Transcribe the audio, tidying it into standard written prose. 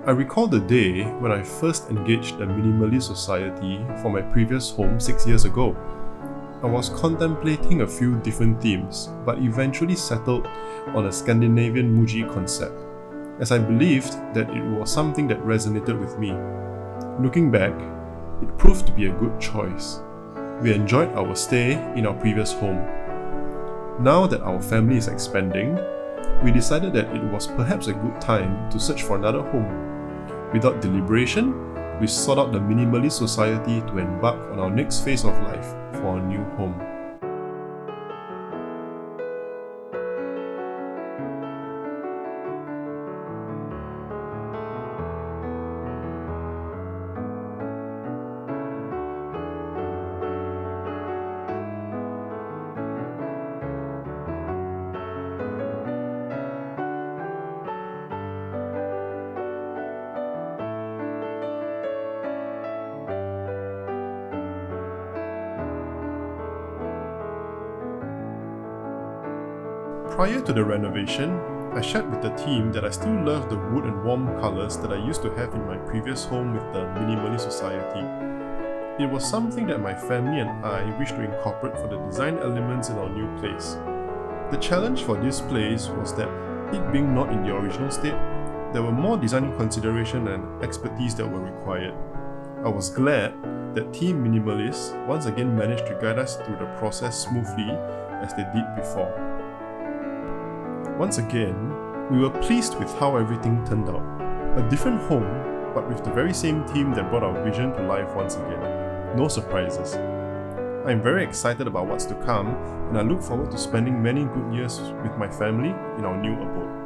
I recall the day when I first engaged the Minimalist Society for my previous home 6 years ago. I was contemplating a few different themes, but eventually settled on a Scandinavian Muji concept, as I believed that it was something that resonated with me. Looking back, it proved to be a good choice. We enjoyed our stay in our previous home. Now that our family is expanding, we decided that it was perhaps a good time to search for another home. Without deliberation, we sought out the Minimalist Society to embark on our next phase of life for our new home. Prior to the renovation, I shared with the team that I still love the wood and warm colours that I used to have in my previous home with the Minimalist Society. It was something that my family and I wished to incorporate for the design elements in our new place. The challenge for this place was that, it being not in the original state, there were more design consideration and expertise that were required. I was glad that Team Minimalist once again managed to guide us through the process smoothly as they did before. Once again, we were pleased with how everything turned out. A different home, but with the very same team that brought our vision to life once again. No surprises. I am very excited about what's to come, and I look forward to spending many good years with my family in our new abode.